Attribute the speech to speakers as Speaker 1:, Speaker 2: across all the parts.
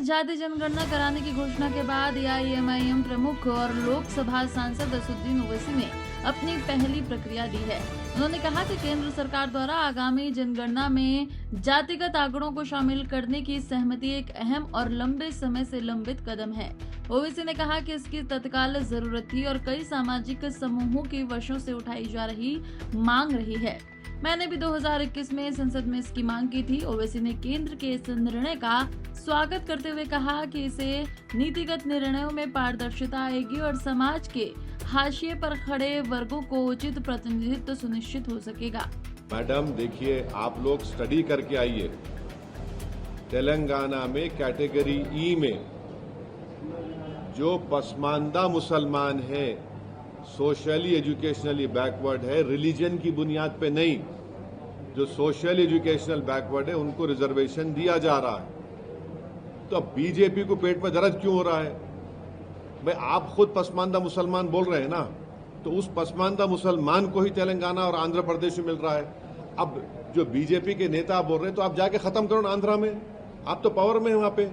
Speaker 1: जाति जनगणना कराने की घोषणा के बाद एआईएमआईएम प्रमुख और लोकसभा सांसद असदुद्दीन ओवैसी ने अपनी पहली प्रतिक्रिया दी है। उन्होंने कहा कि केंद्र सरकार द्वारा आगामी जनगणना में जातिगत आंकड़ों को शामिल करने की सहमति एक अहम और लंबे समय से लंबित कदम है। ओवैसी ने कहा कि इसकी तत्काल जरूरत थी और कई सामाजिक समूहों की वर्षों से उठाई जा रही मांग रही है। मैंने भी 2021 में संसद में इसकी मांग की थी। ओवैसी ने केंद्र के इस निर्णय का स्वागत करते हुए कहा कि इससे नीतिगत निर्णयों में पारदर्शिता आएगी और समाज के हाशिए पर खड़े वर्गों को उचित प्रतिनिधित्व सुनिश्चित हो सकेगा।
Speaker 2: मैडम देखिए, आप लोग स्टडी करके आइए। तेलंगाना में कैटेगरी ई में जो पसमानदा मुसलमान है, सोशली एजुकेशनली बैकवर्ड है, रिलीजन की बुनियाद पे नहीं, जो सोशल एजुकेशनल बैकवर्ड है उनको रिजर्वेशन दिया जा रहा है। तो अब बीजेपी को पेट में दर्द क्यों हो रहा है? भाई आप खुद पसमानदा मुसलमान बोल रहे हैं ना, तो उस पसमानदा मुसलमान को ही तेलंगाना और आंध्र प्रदेश में मिल रहा है। अब जो बीजेपी के नेता बोल रहे हैं तो आप जाके खत्म करो ना आंध्रा में, आप तो पावर में है, वहां पे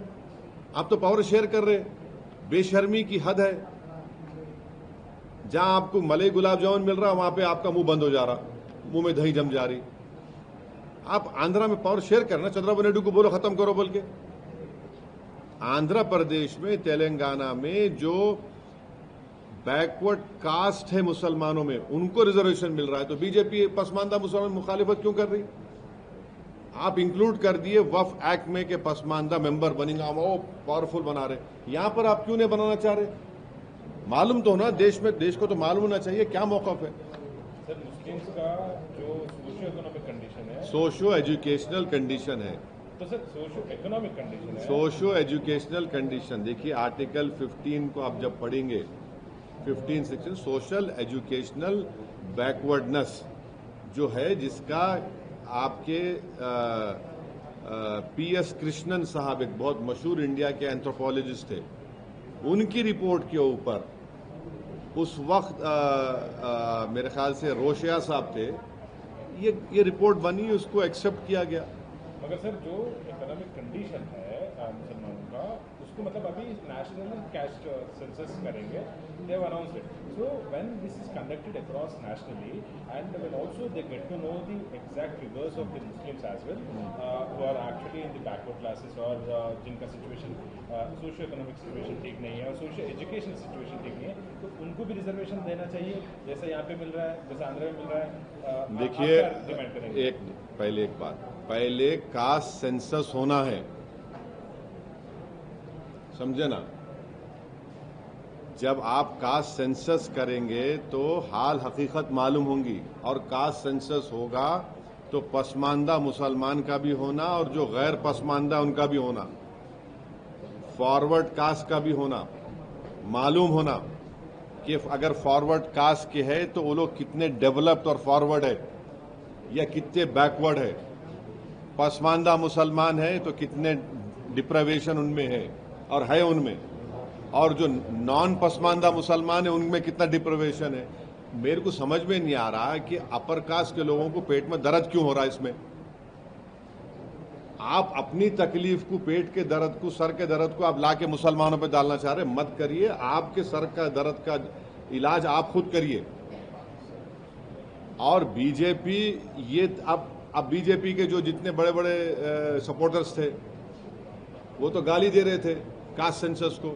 Speaker 2: आप तो पावर शेयर कर रहे। बेशर्मी की हद है। जहां आपको मलाई गुलाब जामुन मिल रहा है वहां पे आपका मुंह बंद हो जा रहा, मुंह में दही जम जा रही। आप आंध्रा में पावर शेयर करना, चंद्रबाबू नायडू को बोलो खत्म करो बोल के। आंध्र प्रदेश में, तेलंगाना में जो बैकवर्ड कास्ट है मुसलमानों में, उनको रिजर्वेशन मिल रहा है, तो बीजेपी पसमानदा मुसलमान मुखालिफत क्यों कर रही? आप इंक्लूड कर दिए वफ एक्ट में के पसमानदा मेंबर बनेगा, वो पावरफुल बना रहे। यहां पर आप क्यों नहीं बनाना चाह रहे? मालूम तो ना देश में, देश को तो मालूम होना चाहिए क्या मौक़िफ़ है।
Speaker 3: सर, मुस्लिम्स का जो सोशियो इकोनॉमिक कंडीशन है,
Speaker 2: सोशियो एजुकेशनल कंडीशन है,
Speaker 3: तो सर सोशियो इकोनॉमिक कंडीशन है,
Speaker 2: सोशियो एजुकेशनल कंडीशन। देखिए आर्टिकल 15 को आप जब पढ़ेंगे, 15 सेक्शन सोशल एजुकेशनल बैकवर्डनेस जो है, जिसका आपके पीएस कृष्णन साहब, एक बहुत मशहूर इंडिया के एंथ्रोपोलॉजिस्ट थे, उनकी रिपोर्ट के ऊपर उस वक्त मेरे ख्याल से रोशिया साहब थे, ये रिपोर्ट बनी, उसको एक्सेप्ट किया गया।
Speaker 3: मगर सर जो इकोनॉमिक कंडीशन है मुसलमानों का, उसको मतलब अभी नेशनल कैस्ट सेंसस करेंगे, they have announced it. So when this is conducted across nationally and when also they get to know the exact figures of the Muslims as well who are actually in the backward classes और जिनका situation socio economic situation ठीक नहीं है और socio education situation ठीक नहीं है, तो उनको भी रिजर्वेशन देना चाहिए जैसा यहाँ पे मिल रहा है, जैसा आंध्र में मिल रहा है।
Speaker 2: देखिए,
Speaker 3: डिमांड करेंगे
Speaker 2: एक बात, पहले कास्ट सेंसस होना है, समझे ना। जब आप कास्ट सेंसस करेंगे तो हाल हकीकत मालूम होंगी, और कास्ट सेंसस होगा तो पसमानदा मुसलमान का भी होना और जो गैर पसमानदा उनका भी होना, फॉरवर्ड कास्ट का भी होना, मालूम होना कि अगर फॉरवर्ड कास्ट के है तो वो लोग कितने डेवलप्ड और फॉरवर्ड है या कितने बैकवर्ड है। पसमानदा मुसलमान है तो कितने डिप्रावेशन उनमें है और है उनमें, और जो नॉन पसमानदा मुसलमान है उनमें कितना डिप्रावेशन है। मेरे को समझ में नहीं आ रहा कि अपर कास्ट के लोगों को पेट में दर्द क्यों हो रहा है इसमें। आप अपनी तकलीफ को, पेट के दर्द को, सर के दर्द को आप लाके मुसलमानों पे डालना चाह रहे, मत करिए। आपके सर का दर्द का इलाज आप खुद करिए। और बीजेपी, ये अब बीजेपी के जो जितने बड़े बड़े सपोर्टर्स थे वो तो गाली दे रहे थे कास्ट सेंसस को।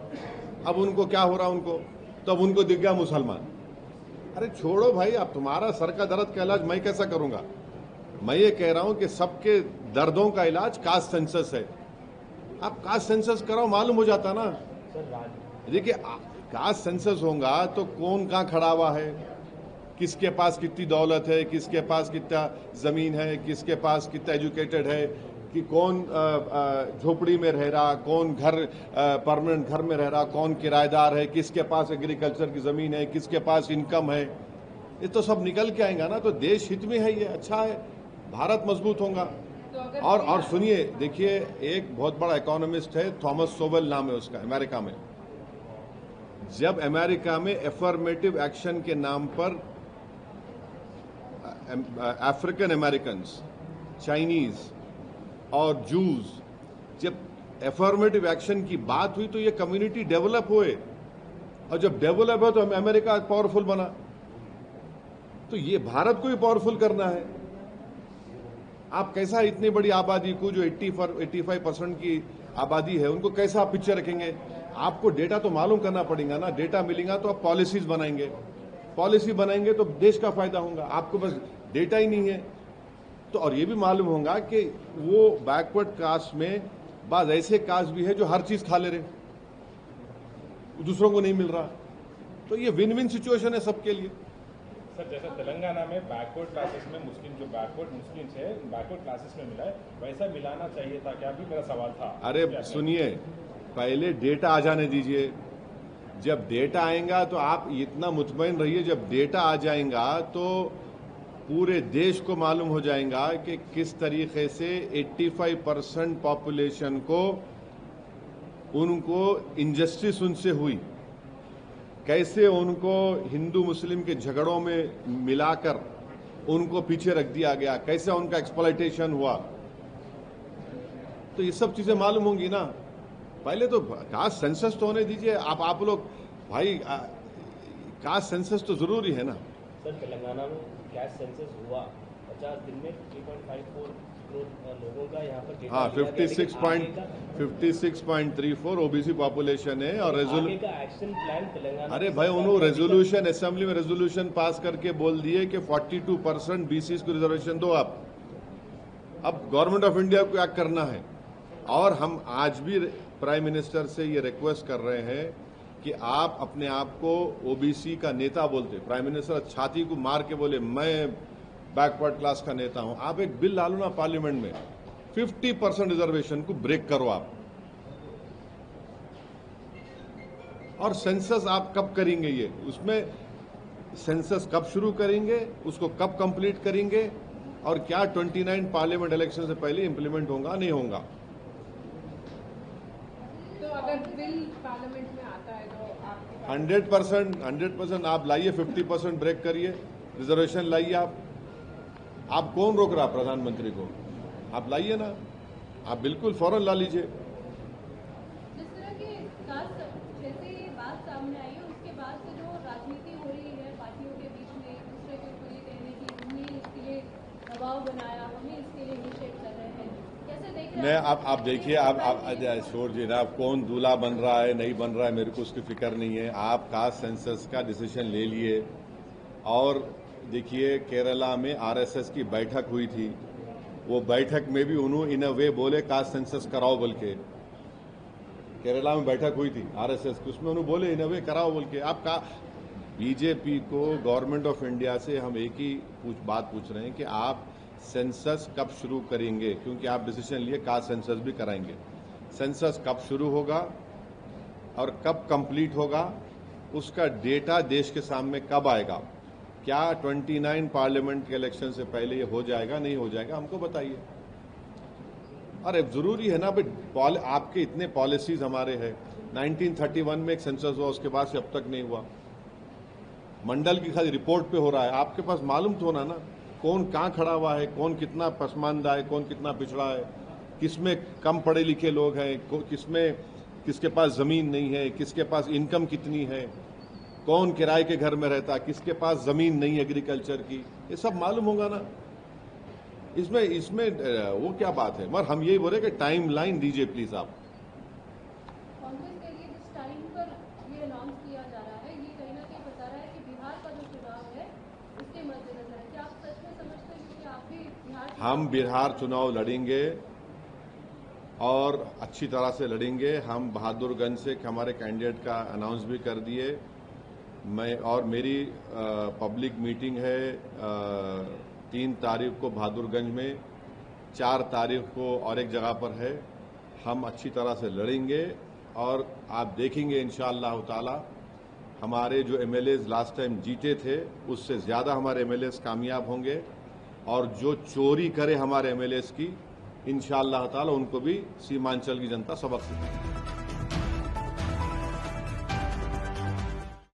Speaker 2: अब उनको क्या हो रहा, उनको तो अब उनको दिख गया मुसलमान। अरे छोड़ो भाई, अब तुम्हारा सर का दर्द का इलाज मैं कैसा करूंगा? मैं ये कह रहा हूं कि सबके दर्दों का इलाज कास्ट सेंसस है। आप कास्ट सेंसस कराओ, मालूम हो जाता ना। देखिए, कास्ट सेंसस होगा तो कौन कहाँ खड़ा हुआ है, किसके पास कितनी दौलत है, किसके पास कितना जमीन है, किसके पास कितना एजुकेटेड है, कि कौन झोपड़ी में रह रहा, कौन घर परमानेंट घर में रह रहा, कौन किराएदार है, किसके पास एग्रीकल्चर की जमीन है, किसके पास इनकम है। ये तो सब निकल के आएगा ना, तो देश हित में है, ये अच्छा है, भारत मजबूत होगा। और सुनिए, देखिए, एक बहुत बड़ा इकोनॉमिस्ट है, थॉमस सोवेल नाम है उसका, अमेरिका में। जब अमेरिका में एफर्मेटिव एक्शन के नाम पर अफ्रीकन अमेरिकन्स, चाइनीज और जूस जब एफर्मेटिव एक्शन की बात हुई तो ये कम्युनिटी डेवलप हुए, और जब डेवलप है तो अमेरिका पावरफुल बना, तो ये भारत को भी पावरफुल करना है। आप कैसा इतनी बड़ी आबादी को, जो 85% की आबादी है, उनको कैसा आप पिक्चर रखेंगे? आपको डेटा तो मालूम करना पड़ेगा ना। डेटा मिलेगा तो आप पॉलिसीज बनाएंगे, पॉलिसी बनाएंगे तो देश का फायदा होगा। आपको बस डेटा ही नहीं है तो, और ये भी मालूम होगा कि वो बैकवर्ड कास्ट में बाज ऐसे कास्ट भी है जो हर चीज खा ले रहे, दूसरों को नहीं मिल रहा। तो ये विन विन सिचुएशन है सबके लिए।
Speaker 3: सर, जैसा तेलंगाना में बैकवर्ड क्लासेस में मुस्लिम, जो बैकवर्ड मुस्लिम्स है बैकवर्ड क्लासेस में मिला है, वैसा मिलाना चाहिए था क्या? भी मेरा सवाल था।
Speaker 2: अरे सुनिए, पहले डेटा आ जाने दीजिए। जब डेटा आएगा तो आप इतना मुतमईन रहिए, जब डेटा आ जाएगा तो पूरे देश को मालूम हो जाएगा कि किस तरीके से 85% पॉपुलेशन को, उनको इंजस्टिस उनसे हुई, कैसे उनको हिंदू मुस्लिम के झगड़ों में मिलाकर उनको पीछे रख दिया गया, कैसे उनका एक्सप्लॉयटेशन हुआ। तो ये सब चीजें मालूम होंगी ना। पहले तो कास्ट सेंसस तो होने दीजिए। आप लोग भाई, कास्ट सेंसस तो जरूरी है ना।
Speaker 4: सर, तेलंगाना में कास्ट सेंसस हुआ, 50 दिन में 3.54 करोड़ लोगों का यहाँ पर डेटा
Speaker 2: हाँ,
Speaker 4: लिया गया, लेकिन
Speaker 2: 56.34 ओबीसी पॉपुलेशन है। और
Speaker 4: आगे का एक्शन प्लान तेलंगाना,
Speaker 2: अरे भाई, उन्होंने रेजोल्यूशन, असेंबली में रेजोल्यूशन पास करके बोल दिए कि 42% बीसीस को रिजर्वेशन दो आप। अब गवर्नमेंट ऑफ इंडिया को क्या करना है। और हम आज भी प्राइम मिनिस्टर से ये रिक्वेस्ट कर रहे हैं कि आप अपने आप को ओबीसी का नेता बोलते। प्राइम मिनिस्टर छाती को मार के बोले मैं बैकवर्ड क्लास का नेता हूं। आप एक बिल डालो ना पार्लियामेंट में, 50% रिजर्वेशन को ब्रेक करो आप। और सेंसस आप कब करेंगे? ये उसमें सेंसस कब शुरू करेंगे, उसको कब कंप्लीट करेंगे, और क्या 29 पार्लियामेंट इलेक्शन से पहले इंप्लीमेंट होगा नहीं होगा?
Speaker 5: तो अगर बिल पार्लियामेंट में आता है तो आपके
Speaker 2: 100% आप लाइए, 50% ब्रेक करिए, रिजर्वेशन लाइए आप कौन रोक रहा? प्रधानमंत्री को। आप लाइए ना, आप बिल्कुल फौरन ला लीजिए।
Speaker 6: जिस तरह की जैसे ये बात सामने आई है, उसके बाद से जो राजनीति हो रही है पार्टियों के बीच में, एक दूसरे के ऊपर ये कहने की हमने इसके लिए दबाव बनाया, हमें इसके लिए निषेध कर रहे हैं, कैसे देख रहे हैं?
Speaker 2: आप देखिए, आप शोर जी ना, कौन दूल्हा बन रहा है नहीं बन रहा है मेरे को उसकी फिक्र नहीं है। आप कास्ट सेंसस का डिसीजन ले लिए। और देखिए, केरला में आरएसएस की बैठक हुई थी, वो बैठक में भी उन्होंने इन अ वे बोले कास्ट सेंसस कराओ बोल के। केरला में बैठक हुई थी आरएसएस की, उसमें उन्होंने बोले इन अ वे कराओ बोल के। आपका बीजेपी को, गवर्नमेंट ऑफ इंडिया से हम एक ही बात पूछ रहे हैं कि आप सेंसस कब शुरू करेंगे, क्योंकि आप डिसीजन लिए कास्ट सेंसस भी कराएंगे। सेंसस कब शुरू होगा और कब कंप्लीट होगा, उसका डेटा देश के सामने कब आएगा? क्या 29 पार्लियामेंट के इलेक्शन से पहले ये हो जाएगा नहीं हो जाएगा, हमको बताइए। अरे जरूरी है ना भाई, आपके इतने पॉलिसीज हमारे हैं। 1931 में एक सेंसस हुआ, उसके बाद से अब तक नहीं हुआ। मंडल की खाली रिपोर्ट पे हो रहा है। आपके पास मालूम तो होना ना कौन कहाँ खड़ा हुआ है, कौन कितना पसमानदा है, कौन कितना पिछड़ा है, किसमें कम पढ़े लिखे लोग हैं, किसमें किसके पास जमीन नहीं है, किसके पास इनकम कितनी है, कौन किराए के घर में रहता, किसके पास जमीन नहीं है एग्रीकल्चर की, ये सब मालूम होगा ना। इसमें वो क्या बात है। मगर हम यही बोले कि टाइम लाइन दीजिए प्लीज आप।
Speaker 6: कांग्रेस के लिए जिस टाइम पर ये अनाउंस किया जा रहा है, ये कहीं ना कहीं बता रहा है कि बिहार का जो चुनाव है उसके मद्देनजर है। क्या आप सच में समझते हैं कि आप भी बिहार,
Speaker 2: हम बिहार चुनाव लड़ेंगे और अच्छी तरह से लड़ेंगे। हम बहादुरगंज से हमारे कैंडिडेट का अनाउंस भी कर दिए। मैं और मेरी पब्लिक मीटिंग है 3 तारीख को बहादुरगंज में, 4 तारीख को और एक जगह पर है। हम अच्छी तरह से लड़ेंगे और आप देखेंगे इंशाअल्लाह ताला हमारे जो एमएलएज लास्ट टाइम जीते थे उससे ज़्यादा हमारे एमएलएज कामयाब होंगे। और जो चोरी करे हमारे एमएलएज की, इंशाअल्लाह ताला उनको भी सीमांचल की जनता सबक सिखाएगी।